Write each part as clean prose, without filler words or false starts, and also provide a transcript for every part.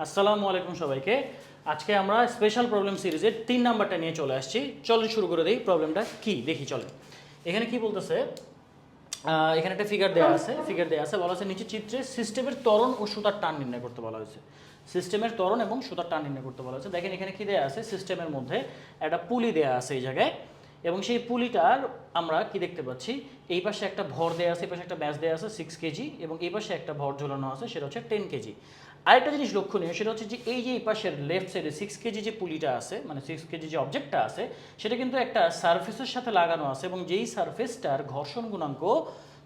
আসসালামু আলাইকুম সবাইকে। আজকে আমরা স্পেশাল প্রবলেম সিরিজের 3 নাম্বারটা নিয়ে চলে আসছি। চলুন শুরু করে দেই। প্রবলেমটা কি দেখি চলে। এখানে কি বলতেছে, এখানে একটা ফিগার দেওয়া আছে, বলা আছে নিচে চিত্রে সিস্টেমের ত্বরণ ও সুতার টান নির্ণয় করতে বলা হয়েছে। সিস্টেমের ত্বরণ এবং সুতার টান নির্ণয় করতে বলা হয়েছে। দেখেন এখানে কি দেওয়া আছে, সিস্টেমের মধ্যে একটা পুলি দেওয়া আছে এই জায়গায়, এবং সেই পুলিটার আমরা কি দেখতে পাচ্ছি, এই পাশে একটা ভর দেওয়া আছে, এই পাশে একটা ব্যাস দেওয়া আছে 6 কেজি, এবং এই পাশে একটা ভর ঝোলানো আছে, সেটা হচ্ছে 10 কেজি। আরেকটা জিনিস লক্ষণীয়, সেটা হচ্ছে যে এই যে এই পাশের লেফট সাইডে 6 কেজি যে পুলিটা আছে, মানে 6 কেজি যে অবজেক্টটা আছে, সেটা কিন্তু একটা সারফেসের সাথে লাগানো আছে, এবং যেই সারফেসটার ঘর্ষণ গুণাঙ্ক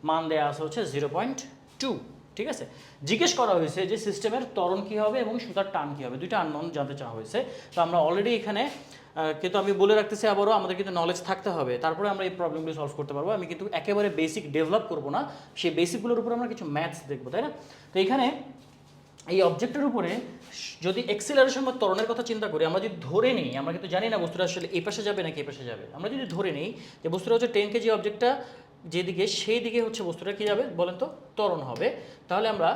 মান দেওয়া আছে হচ্ছে 0.2। ঠিক আছে, জিজ্ঞেস করা হয়েছে যে সিস্টেমের ত্বরণ কী হবে এবং সুতার টান কী হবে, দুইটা আননোন জানতে চাওয়া হয়েছে। তো আমরা অলরেডি এখানে কিন্তু আমি বলে রাখতেছি আবারও, আমাদের কিন্তু নলেজ থাকতে হবে, তারপরে আমরা এই প্রবলেমগুলো সলভ করতে পারবো। আমি কিন্তু একেবারে বেসিক ডেভেলপ করবো না, সেই বেসিকগুলোর উপর আমরা কিছু ম্যাথস দেখবো, তাই না? তো এখানে এই অবজেক্টের উপরে যদি এক্সিলারেশন বা ত্বরণের কথা চিন্তা করি, আমরা যদি ধরে নিই, আমরা কিন্তু জানি না বস্তুটা আসলে এই পাশে যাবে নাকি এই পাশে যাবে, আমরা যদি ধরে নিই যে বস্তুটা হচ্ছে 10 কেজি অবজেক্টটা যেদিকে, সেই দিকে হচ্ছে বস্তুটা কী যাবে বলেন তো, ত্বরণ হবে। তাহলে আমরা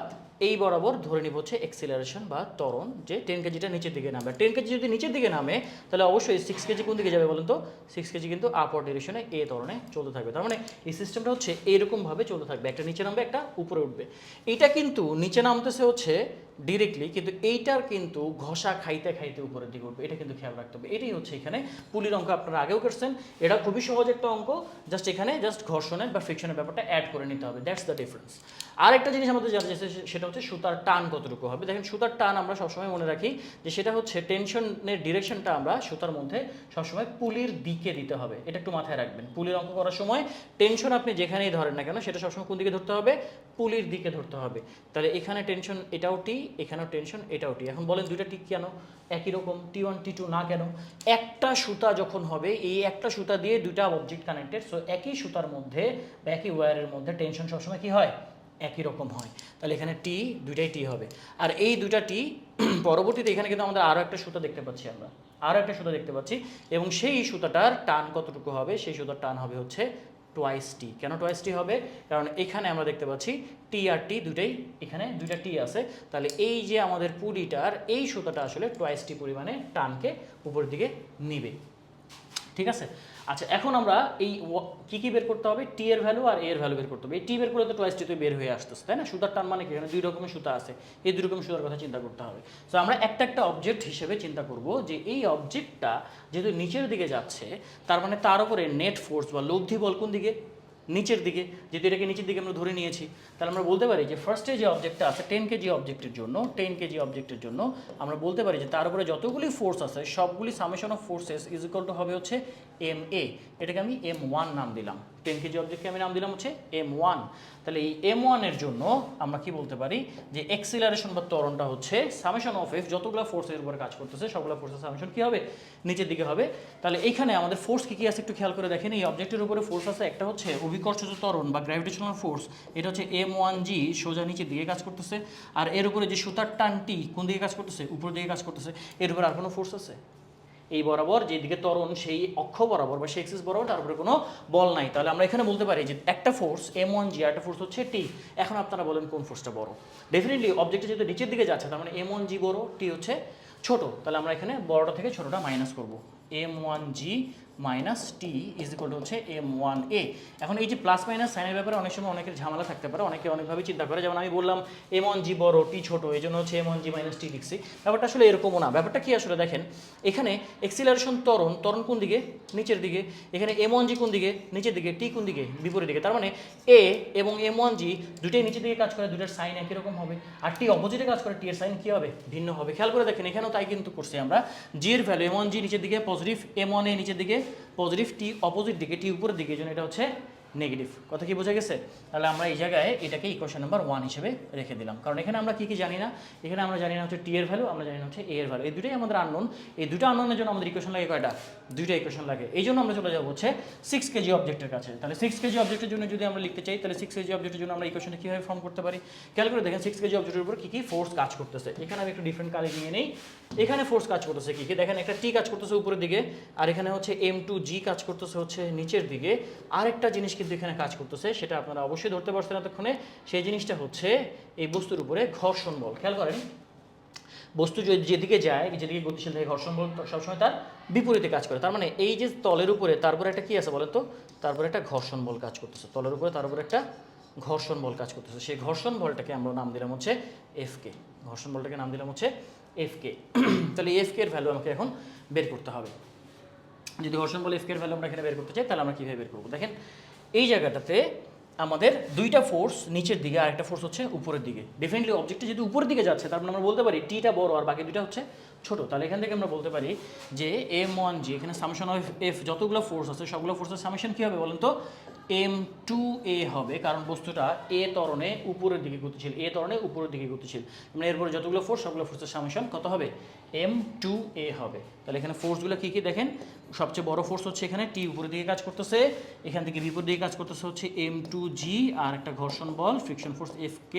এই বরাবর ধরে নিব হচ্ছে এক্সিলারেশন বা ত্বরণ, যে 10 কেজিটা নিচের দিকে নামবে। 10 কেজি যদি নিচের দিকে নামে, তাহলে অবশ্যই 6 কেজি কোন দিকে যাবে বলেন তো, 6 কেজি কিন্তু আপওয়ার্ড ডিরেকশনে এ ত্বরণে চলতে থাকবে। তার মানে এই সিস্টেমটা হচ্ছে এইরকমভাবে চলতে থাকবে, একটা নিচে নামবে, একটা উপরে উঠবে। এটা কিন্তু নিচে নামতেছে হচ্ছে ডিরেক্টলি, কিন্তু এইটার কিন্তু ঘষা খাইতে খাইতে উপরের দিকে উঠবে, এটা কিন্তু খেয়াল রাখতে হবে। এটাই হচ্ছে এখানে পুলির অঙ্ক, আপনারা আগেও করছেন, এটা খুবই সহজ একটা অঙ্ক, জাস্ট এখানে জাস্ট ঘর্ষণের বা ফ্রিকশনের ব্যাপারটা অ্যাড করে নিতে হবে, দ্যাটস দ্য ডিফারেন্স। আর একটা জিনিস আমাদের জানা যাচ্ছে, সেটা হচ্ছে সুতার টান কতটুকু হবে। দেখেন সুতার টান আমরা সবসময় মনে রাখি যে সেটা হচ্ছে টেনশনের ডিরেকশনটা আমরা সুতার মধ্যে সবসময় পুলির দিকে দিতে হবে, এটা একটু মাথায় রাখবেন। পুলির অঙ্ক করার সময় টেনশন আপনি যেখানেই ধরেন না কেন, সেটা সবসময় কোন দিকে ধরতে হবে, পুলির দিকে ধরতে হবে। তাহলে এখানে টেনশন এটাও টি, এখানেও টেনশন এটাও টি। এখন বলেন দুইটা টি কেন একই রকম, T1 T2 না কেন? একটা সুতা যখন হবে, এই একটা সুতা দিয়ে দুইটা অবজেক্ট কানেক্টেড, সো একই সুতার মধ্যে বা একই ওয়্যারের মধ্যে টেনশন সবসময় কি হয়, একই রকম হয়। তাহলে এখানে টি, দুইটাই টি হবে। আর এই দুইটা টি পরবর্তীতে এখানে কিন্তু আমাদের আরও একটা সুতা দেখতে পাচ্ছি, আমরা আরও একটা সুতা দেখতে পাচ্ছি, এবং সেই সুতাটার টান কতটুকু হবে, সেই সুতার টান হবে হচ্ছে টোয়াইস টি। কেন টোয়াইস টি হবে? কারণ এখানে আমরা দেখতে পাচ্ছি টি আর টি দুইটাই, এখানে দুইটা টি আছে, তাহলে এই যে আমাদের পুলিটার এই সুতাটা আসলে টোয়াইস টি পরিমাণে টানকে উপরের দিকে নিবে। ঠিক আছে, আচ্ছা এখন আমরা এই কি বের করতে হবে, টি এর ভ্যালু আর এ এর ভ্যালু বের করতে হবে। এই টি বের করলে তো টোয়াইস টি তো বের হয়ে আসতেছে, তাই না? সুতার টান মানে কি, এখানে দুই রকমের সুতা আছে, এই দুই রকমের সুতার কথা চিন্তা করতে হবে। তো আমরা একটা একটা অবজেক্ট হিসেবে চিন্তা করব যে এই অবজেক্টটা যেহেতু নিচের দিকে যাচ্ছে, তার মানে তার উপরে নেট ফোর্স বা লব্ধি বল কোন দিকে, নিচের দিকে। যেহেতু এটাকে নিচের দিকে আমরা ধরে নিয়েছি, তাহলে আমরা বলতে পারি যে ফার্স্টে যে অবজেক্টটা আছে 10 কেজি অবজেক্টের জন্য, 10 কেজি অবজেক্টের জন্য আমরা বলতে পারি যে তার উপরে যতগুলি ফোর্স আছে সবগুলি summation of forces is equal two হবে হচ্ছে MA। এটাকে আমি M1 নাম দিলাম, 10 কেজি অবজেক্টকে আমি নাম দিলাম হচ্ছে M1। তাহলে এই M1 এর জন্য আমরা কি বলতে পারি যে এক্সিলারেশন বা ত্বরণটা হচ্ছে সামেশন অফ F, যতগুলো ফোর্সের উপরে কাজ করতেছে সবগুলো ফোর্সের সামেশন কি হবে, নিচের দিকে হবে। তাহলে এইখানে আমাদের ফোর্স কি কি আছে একটু খেয়াল করে দেখেন। এই অবজেক্টের উপরে ফোর্স আছে, একটা হচ্ছে অভিকর্ষজ ত্বরণ বা গ্র্যাভিটেশনাল ফোর্স, এটা হচ্ছে M1G, সোজা নিচের দিকে কাজ করতেছে। আর এর উপরে যে সুতার টানটি কোন দিকে কাজ করতেছে, উপর দিকে কাজ করতেছে। এর উপরে আর কোনো ফোর্স আছে? এই বরাবর যেদিকে ত্বরণ সেই অক্ষ বরাবর বা সেই এক্সিস বরাবর, তার উপরে কোনো বল নাই। তাহলে আমরা এখানে বলতে পারি যে একটা ফোর্স M1G আর একটা ফোর্স হচ্ছে টি। এখন আপনারা বলেন কোন ফোর্সটা বড়? ডেফিনেটলি অবজেক্টটা যেহেতু নিচের দিকে যাচ্ছে, তার মানে M1G বড়, টি হচ্ছে ছোট। তাহলে আমরা এখানে বড়টা থেকে ছোটটা মাইনাস করব, M1G minus T is equal to হচ্ছে M1A। এখন এই যে প্লাস মাইনাস সাইনের ব্যাপারে অনেক সময় অনেকের ঝামেলা থাকতে পারে, অনেকে অনেকভাবে চিন্তা করে। যেমন আমি বললাম M1G বড়, টি ছোট, এই জন্য হচ্ছে M1G মাইনাস টি লিখছি। ব্যাপারটা আসলে এরকমও না। ব্যাপারটা কি আসলে দেখেন, এখানে এক্সিলারেশন ত্বরণ, ত্বরণ কোন দিকে, নিচের দিকে। এখানে M1G কোন দিকে, নিচের দিকে। টি কোন দিকে, বিপরীত দিকে। তার মানে A এবং M1G দুটোই নিচের দিকে কাজ করে, দুটোর সাইন একই রকম হবে। আর টি অপোজিটে কাজ করে, টি এর সাইন কি হবে, ভিন্ন হবে। খেয়াল করে দেখেন, এখানেও তাই কিন্তু করছি আমরা। জি এর ভ্যালু M1G নিচের দিকে পজিটিভ, M1A নিচের দিকে পজিটিভ, টি অপোজিট দিকে, টি উপরের দিকে, এই জন্য এটা হচ্ছে নেগেটিভ। কথা কি বোঝা গেছে? তাহলে আমরা এই জায়গায় এটাকে ইকুয়েশন নাম্বার 1 হিসেবে রেখে দিলাম, কারণ এখানে আমরা কি কি জানি না। এখানে আমরা জানি না হচ্ছে টি এর ভ্যালু, আমরা জানি না হচ্ছে এ এর ভ্যালু। এই দুটোই আমাদের আননোন। এই দুটো আননোনের জন্য আমাদের ইকুয়েশন লাগে কয়টা, দুইটা ইকুয়েশন লাগে। এই জন্য আমরা চলে যাবো হচ্ছে 6 কেজি অবজেক্টের কাছে। তাহলে 6 কেজি অবজেক্টের জন্য যদি আমরা লিখতে চাই, তাহলে 6 কেজি অবজেক্টের জন্য আমরা ইকুয়েশনটা কীভাবে ফর্ম করতে পারি? খেয়াল করে দেখেন 6 কেজি অবজেক্টের উপর কী কী ফোর্স কাজ করতেছে। এখানে আমি একটু ডিফারেন্ট কালার নিয়ে নেই। এখানে ফোর্স কাজ করতেছে কী কী দেখেন, একটা টি কাজ করতেছে উপরের দিকে, আর এখানে হচ্ছে M2G কাজ করতেছে হচ্ছে নিচের দিকে। আরেকটা জিনিস কিন্তু এখানে কাজ করতেছে, সেটা আপনারা অবশ্যই ধরতে পারছেন এতক্ষণে। সেই জিনিসটা হচ্ছে এই বস্তুর উপরে ঘর্ষণ বল। খেয়াল করেন বস্তু যেদিকে যায়, যেদিকে গতিশীল থাকে, ঘর্ষণ বল সবসময় তার বিপরীতে কাজ করে। তার মানে এই যে তলের উপরে, তারপরে একটা কি আছে বলেন তো, তারপরে একটা ঘর্ষণ বল কাজ করতেছে, তলের উপরে তার উপরে একটা ঘর্ষণ বল কাজ করতেছে। সেই ঘর্ষণ বলটাকে আমরা নাম দিলাম হচ্ছে এফকে, ঘর্ষণ বলটাকে নাম দিলাম হচ্ছে এফকে। তাহলে এফকে এর ভ্যালু আমাকে এখন বের করতে হবে। যদি ঘর্ষণ বল এফকে এর ভ্যালু আমরা এখানে বের করতে চাই, তাহলে আমরা কীভাবে বের করবো? দেখেন এই জায়গাটাতে আমাদের দুইটা ফোর্স নিচের দিকে, আর একটা ফোর্স হচ্ছে উপরের দিকে। ডেফিনেটলি অবজেক্টটা যদি উপরের দিকে যাচ্ছে, তার মানে আমরা বলতে পারি টিটা বড় আর বাকি দুইটা হচ্ছে ছোট। তাহলে এখান থেকে আমরা বলতে পারি যে M1G, এখানে সামেশন অফ এফ যতগুলো ফোর্স আছে সবগুলো ফোর্সের সামেশন কী হবে বলেন তো? M2A হবে, কারণ বস্তুটা এ ত্বরণে উপরের দিকে গতিশীল, এ ত্বরণে উপরের দিকে গতিশীল। মানে এরপরে যতগুলো ফোর্স সবগুলো ফোর্সের সামেশন কত হবে? M2A হবে। তাহলে এখানে ফোর্সগুলো কী কী দেখেন, সবচেয়ে বড় ফোর্স হচ্ছে এখানে টি উপরের দিকে কাজ করতেছে, এখান থেকে বিপরীত দিকে কাজ করতেছে হচ্ছে M2G, আর একটা ঘর্ষণ বল friction force Fk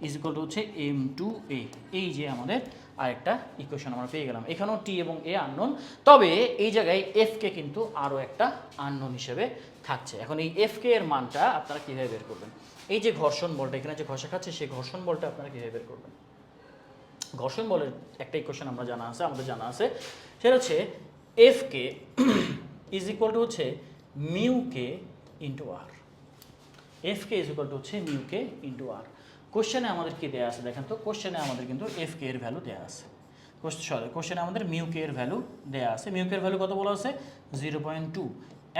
is equal to হচ্ছে M2A। এই যে আমাদের আরেকটা ইকুয়েশন আমরা পেয়ে গেলাম। এখানেও টি এবং এ আননোন, তবে এই জায়গায় এফকে কিন্তু আরও একটা আননোন হিসেবে থাকছে। এখন এই এফকে এর মানটা আপনারা কীভাবে বের করবেন? এই যে ঘর্ষণ বলটা এখানে যে ঘষা খাচ্ছে, সেই ঘর্ষণ বলটা আপনারা কীভাবে বের করবেন? ঘর্ষণ বলের একটা ইকুয়েশন আমরা জানা আছে, আমাদের জানা আছে, সেটা হচ্ছে এফকে ইজ ইকুয়াল টু হচ্ছে mu K into R. FK is equal to হচ্ছে মিউ কে ইন্টু আর। কোশ্চেনে আমাদের কি দেওয়া আছে দেখেন তো? কোশ্চেনে আমাদের কিন্তু এফ কে এর ভ্যালু দেওয়া আছে। কোশ্চেনে আমাদের মিউ কে এর ভ্যালু দেওয়া আছে। মিউ কে এর ভ্যালু কত বলা আছে? 0.2।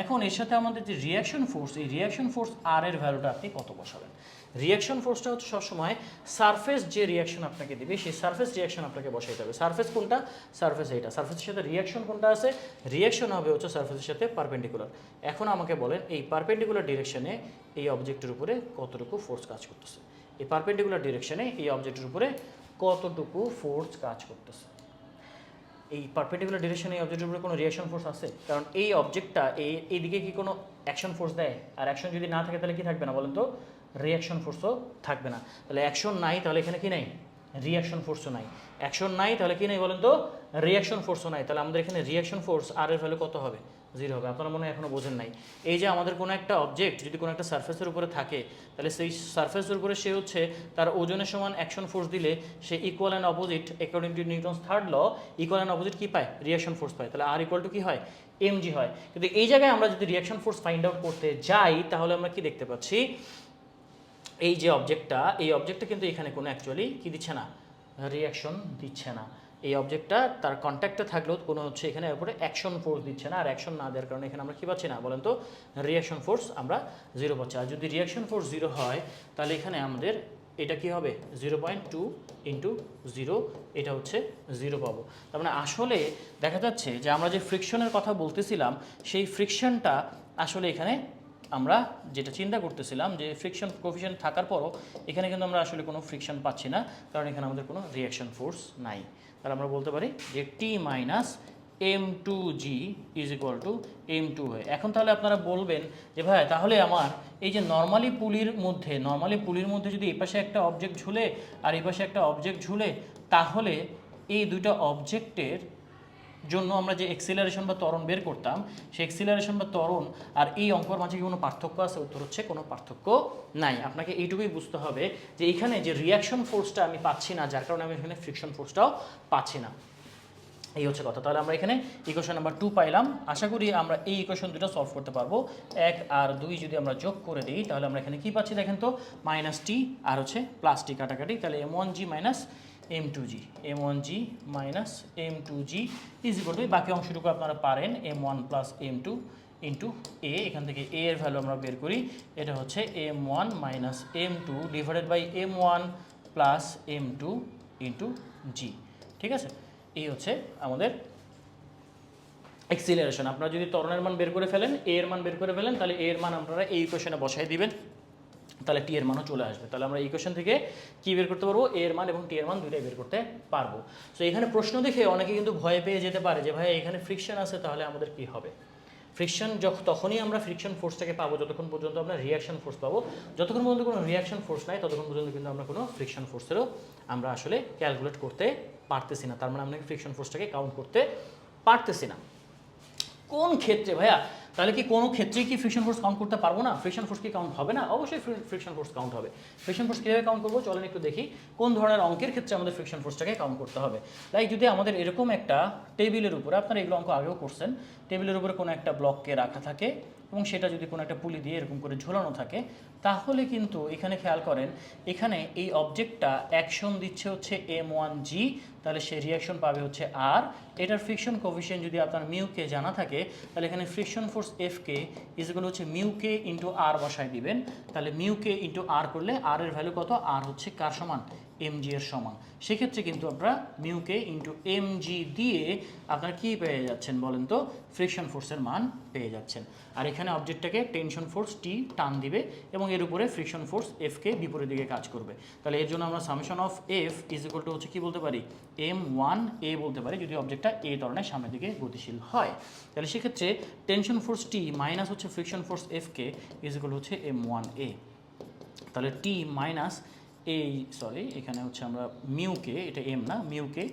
এখন এর সাথে আমাদের যে রিয়াকশন ফোর্স, এই রিয়াকশন ফোর্স আর এর ভ্যালুটা আপনি কত বসাবেন? রিয়াকশন ফোর্সটা হচ্ছে সবসময় সারফেস যে রিয়াকশন আপনাকে দিবে, সেই সারফেস রিয়াকশন আপনাকে বসাইতে হবে। সারফেস কোনটা? সারফেস এইটা। সারফেসের সাথে রিয়াকশন কোনটা আছে? রিয়াকশন হবে হচ্ছে সারফেসের সাথে পারপেন্ডিকুলার। এখন আমাকে বলেন এই পারপেন্ডিকুলার ডিরেকশনে এই অবজেক্টের উপরে কতটুকু ফোর্স কাজ করতেছে? এই পারপেন্ডিকুলার ডিরেকশনে এই অবজেক্টের উপরে কতটুকু ফোর্স কাজ করতেছে? এই পারপেন্ডিকুলার ডিরেকশনে এই অবজেক্টের উপরে কোনো রিয়াকশন ফোর্স আছে? কারণ এই অবজেক্টটা এইদিকে কি কোনো অ্যাকশন ফোর্স দেয়? আর অ্যাকশন যদি না থাকে তাহলে কি থাকবে না বলেন তো? রিয়াকশন ফোর্সও থাকবে না। তাহলে অ্যাকশন নাই, তাহলে এখানে কি নাই? রিয়াকশন ফোর্সও নাই। অ্যাকশন নাই, তাহলে কি নাই বলেন তো? রিয়াকশন ফোর্সও নাই। তাহলে আমাদের এখানে রিয়াকশন ফোর্স আর এর ভ্যালু কত হবে? 0 হবে। আপনারা মনে হয় এখনও বোঝেন নাই। এই যে আমাদের কোনো একটা অবজেক্ট যদি কোনো একটা সারফেসের উপরে থাকে, তাহলে সেই সারফেসের উপরে সে হচ্ছে তার ওজনের সমান অ্যাকশন ফোর্স দিলে সে equal and opposite, according to Newton's third law, equal and opposite কী পায়? রিয়াকশন ফোর্স পায়। তাহলে আর ইকুয়াল টু কী হয়? mg হয়। কিন্তু এই জায়গায় আমরা যদি রিয়াকশন ফোর্স ফাইন্ড আউট করতে যাই, তাহলে আমরা কি দেখতে পাচ্ছি? এই যে অবজেক্টটা, এই অবজেক্টটা কিন্তু এখানে কোনো অ্যাকচুয়ালি কী দিচ্ছে না? রিয়াকশন দিচ্ছে না। এই অবজেক্টটা তার কন্ট্যাক্টে থাকলেও কোনো হচ্ছে এখানে উপরে অ্যাকশন ফোর্স দিচ্ছে না। আর অ্যাকশন না দেওয়ার কারণে এখানে আমরা কী পাচ্ছি না বলেন তো? রিয়াকশন ফোর্স আমরা 0 পাচ্ছি। আর যদি রিয়াকশন ফোর্স 0 হয়, তাহলে এখানে আমাদের এটা কি হবে? 0.2 ইন্টু 0, এটা হচ্ছে 0 পাবো। তার মানে আসলে দেখা যাচ্ছে যে আমরা যে ফ্রিকশনের কথা বলতেছিলাম, সেই ফ্রিকশনটা আসলে এখানে আমরা যেটা চিন্তা করতেছিলাম যে ফ্রিকশন কোফিশিয়েন্ট থাকার পরও এখানে কিন্তু আমরা আসলে কোনো ফ্রিকশন পাচ্ছি না, কারণ এখানে আমাদের কোনো রিয়াকশন ফোর্স নাই। তাহলে আমরা বলতে পারি যে T minus M2G is equal to M2 হয়। এখন তাহলে আপনারা বলবেন যে ভাই তাহলে আমার এই যে নর্মালি পুলির মধ্যে যদি এই পাশে একটা অবজেক্ট ঝুলে আর এই পাশে একটা অবজেক্ট ঝুলে, তাহলে এই দুইটা অবজেক্টের জন্য আমরা যে এক্সিলারেশন বা ত্বরণ বের করতাম, সেই এক্সিলারেশন বা ত্বরণ আর এই অঙ্কর মাঝে কি কোনো পার্থক্য আছে? উত্তর হচ্ছে কোনো পার্থক্য নাই। আপনাকে এইটুকুই বুঝতে হবে যে এখানে যে রিয়াকশন ফোর্সটা আমি পাচ্ছি না, যার কারণে আমি এখানে ফ্রিকশন ফোর্সটাও পাচ্ছি না। এই হচ্ছে কথা। তাহলে আমরা এখানে ইকুয়েশন নাম্বার 2 পাইলাম। আশা করি আমরা এই ইকুয়েশন দুটো সলভ করতে পারবো। 1 আর 2 যদি আমরা যোগ করে দিই, তাহলে আমরা এখানে কি পাচ্ছি দেখেন তো? মাইনাস টি আর হচ্ছে প্লাস টি কাটাকাটি, তাহলে M1G minus M2G, M1G minus M2G is equal two, বাকি অংশটুকু আপনারা পারেন M1 প্লাস M2 ইন্টু এ। এখান থেকে এ এর ভ্যালু আমরা বের করি, এটা হচ্ছে M1 minus M2 divided by M1 plus M2 into G. ঠিক আছে, এই হচ্ছে আমাদের এক্সিলারেশন। আপনারা যদি ত্বরণের মান বের করে ফেলেন, এ এর মান বের করে ফেলেন, তাহলে এ এর মান আপনারা এই ইকুয়েশনে বসাই দিবেন, তাহলে টি এর মানও চলে আসবে। তাহলে আমরা এই ইকুয়েশন থেকে কি বের করতে পারবো? এ এর মান এবং টি এর মান দুইটাই বের করতে পারবো। সো এখানে প্রশ্ন দেখে অনেকে কিন্তু ভয় পেয়ে যেতে পারে যে ভাই এখানে ফ্রিকশন আছে, তাহলে আমাদের কি হবে? ফ্রিকশন তখনই আমরা ফ্রিকশন ফোর্সটাকে পাবো যতক্ষণ পর্যন্ত আমরা রিয়াকশন ফোর্স পাবো। যতক্ষণ পর্যন্ত কোনো রিয়াকশন ফোর্স নাই, ততক্ষণ পর্যন্ত কিন্তু আমরা কোনো ফ্রিকশন ফোর্সেরও আমরা আসলে ক্যালকুলেট করতে পারতেছি না। তার মানে আমরা ফ্রিকশন ফোর্সটাকে কাউন্ট করতে পারতেছি না। কোন ক্ষেত্রে ভাইয়া তাহলে কি কোনো ক্ষেত্রেই কি ফ্রিকশন ফোর্স কাউন্ট করতে পারবো না? ফ্রিকশন ফোর্স কি কাউন্ট হবে না? অবশ্যই ফ্রিকশন ফোর্স কাউন্ট হবে। ফ্রিকশন ফোর্স কীভাবে কাউন্ট করবো চলেন একটু দেখি কোন ধরনের অঙ্কের ক্ষেত্রে আমাদের ফ্রিকশন ফোর্সটাকে কাউন্ট করতে হবে। লাইক যদি আমাদের এরকম একটা টেবিলের উপরে, আপনারা এগুলো অঙ্ক আগেও করছেন, টেবিলের উপরে কোনো একটা ব্লককে রাখা থাকে এবং সেটা যদি কোনো একটা পুলি দিয়ে এরকম করে ঝোলানো থাকে, তাহলে কিন্তু এখানে খেয়াল করেন, এখানে এই অবজেক্টটা অ্যাকশন দিচ্ছে হচ্ছে M1G, তাহলে সে রিয়াকশন পাবে হচ্ছে আর। এটার ফ্রিকশন কোফিশিয়েন্ট যদি আপনার মিউকে জানা থাকে, তাহলে এখানে ফ্রিকশন ফোর্স এফকে ইজগুলো হচ্ছে মিউকে ইন্টু আর বসায় দিবেন। তাহলে মিউকে ইন্টু আর করলে আর এর ভ্যালু কত? আর হচ্ছে কার সমান? mg এর সমান। সেক্ষেত্রে কিন্তু আপনারা মিউকে ইন্টু mg দিয়ে আপনারা কী পেয়ে যাচ্ছেন বলেন তো? ফ্রিকশন ফোর্সের মান পেয়ে যাচ্ছেন। আর এখানে অবজেক্টটাকে টেনশন ফোর্স টি টান দিবে এবং এর উপরে ফ্রিকশন ফোর্স এফকে বিপরীত দিকে কাজ করবে। তাহলে এর জন্য আমরা summation of F is equal to হচ্ছে কী বলতে পারি? m1a বলতে পারি, যদি অবজেক্টটা এ ধরনের সামনের দিকে গতিশীল হয়। তাহলে সেক্ষেত্রে টেনশন ফোর্স টি মাইনাস হচ্ছে ফ্রিকশন ফোর্স এফকে ইজ ইকুয়াল হচ্ছে m1a। তাহলে টি মাইনাস এই এখানে হচ্ছে আমরা মিউকে, এটা এম না, মিউকে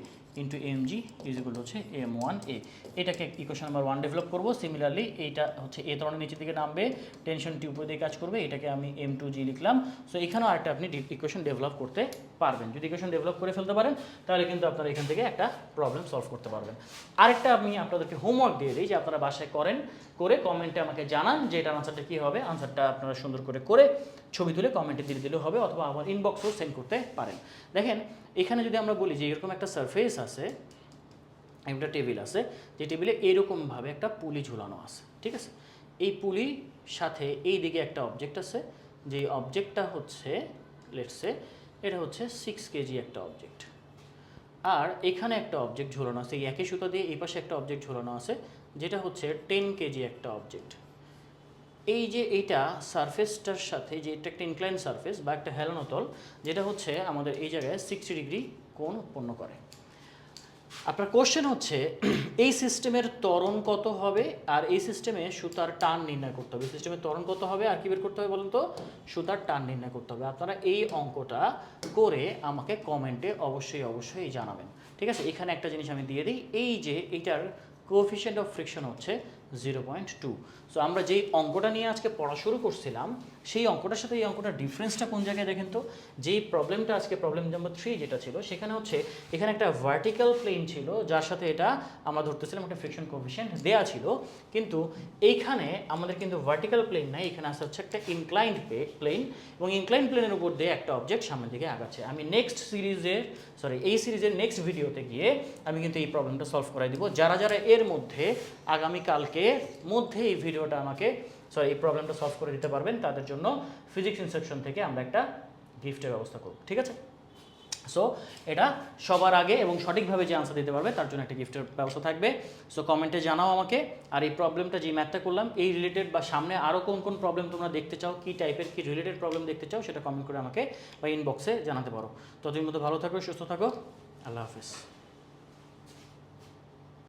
ইন্টু mg ইজ ইকুয়াল হচ্ছে m1a। এটাকে ইকুয়েশন নাম্বার 1 ডেভেলপ করবো। সিমিলারলি এইটা হচ্ছে এ ধরনের নিচের দিকে নামবে, টেনশন টি উপর দিকে কাজ করবে, এটাকে আমি m2g লিখলাম। সো এখানেও আরেকটা আপনি ইকুয়েশন ডেভেলপ করতে পারবেন। যদি ইকুয়েশন ডেভেলপ করে ফেলতে পারেন তাহলে কিন্তু আপনারা এখান থেকে একটা প্রবলেম সলভ করতে পারবেন। আরেকটা আমি আপনাদেরকে হোমওয়ার্ক দিয়ে দিই যে আপনারা বাসায় করেন, করে কমেন্টে আমাকে জানান যে এটার আনসারটা কী হবে। আনসারটা আপনারা সুন্দর করে ছবি তুলে কমেন্টে দিয়ে দিলেও হবে, অথবা আমার ইনবক্সেও সেন্ড করতে পারেন। দেখেন এখানে যদি আমরা বলি যে এরকম একটা সারফেস আছে, একটা টেবিল আছে, যে টেবিলে এরকমভাবে একটা পুলি ঝুলানো আছে, ঠিক আছে? এই পুলির সাথে এই দিকে একটা অবজেক্ট আছে, যে অবজেক্টটা হচ্ছে লেটসে এটা হচ্ছে 6 কেজি একটা অবজেক্ট। আর এখানে একটা অবজেক্ট ঝুলানো আছে, এই একই সুতো দিয়ে এই পাশে একটা অবজেক্ট ঝুলানো আছে যেটা হচ্ছে 10 কেজি একটা অবজেক্ট। এই যে এইটা সারফেসটার সাথে, যে এটা একটা ইনক্লাইন সারফেস বা একটা হেলানোতল, যেটা হচ্ছে আমাদের এই জায়গায় 60 ডিগ্রি কোণ উৎপন্ন করে। আপনার কোশ্চেন হচ্ছে এই সিস্টেমের ত্বরণ কত হবে আর এই সিস্টেমে সুতার টান নির্ণয় করতে হবে। সিস্টেমের ত্বরণ কত হবে আর কী বের করতে হবে বলুন তো? সুতার টান নির্ণয় করতে হবে। আপনারা এই অঙ্কটা করে আমাকে কমেন্টে অবশ্যই জানাবেন, ঠিক আছে? এখানে একটা জিনিস আমি দিয়ে দিই, এই যে এইটার কোএফিশিয়েন্ট অফ ফ্রিকশন হচ্ছে 0.2। সো আমরা যেই অঙ্কটা নিয়ে আজকে পড়া শুরু করছিলাম, সেই অঙ্কটার সাথে এই অঙ্কটার ডিফারেন্সটা কোন জায়গায় দেখেন তো? যেই প্রবলেমটা আজকে প্রবলেম নাম্বার 3 যেটা ছিল, সেখানে হচ্ছে এখানে একটা ভার্টিক্যাল প্লেন ছিল যার সাথে এটা আমরা ধরতেছিলাম একটা ফ্রিকশন কোএফিশিয়েন্ট দেয়া ছিল, কিন্তু এইখানে আমাদের কিন্তু ভার্টিক্যাল প্লেন নাই, এখানে আসছে হচ্ছে একটা ইনক্লাইন্ড প্লেন, এবং ইনক্লাইন্ড প্লেনের উপর দিয়ে একটা অবজেক্ট সামনের দিকে আগাচ্ছে। আমি এই সিরিজের নেক্সট ভিডিওতে গিয়ে আমি কিন্তু এই প্রবলেমটা সলভ করাই দিব। যারা এর মধ্যে আগামীকালকে মধ্যে এই ভিডিওটা আমাকে এই প্রবলেমটা সলভ করে দিতে পারবেন, তাদের জন্য ফিজিক্স ইনসেকশন থেকে আমরা একটা গিফটের ব্যবস্থা করব, ঠিক আছে? সো এটা সবার আগে এবং সঠিকভাবে যে আনসার দিতে পারবে তার জন্য একটা গিফটের ব্যবস্থা থাকবে। সো কমেন্টে জানাও আমাকে। আর এই প্রবলেমটা যে ম্যাথটা করলাম এই রিলেটেড বা সামনে আরও কোন প্রবলেম তোমরা দেখতে চাও, কী টাইপের কী রিলেটেড প্রবলেম দেখতে চাও, সেটা কমেন্ট করে আমাকে বা ইনবক্সে জানাতে পারো। ততদিন মতো ভালো থাকো, সুস্থ থাকো, আল্লাহ হাফিজ।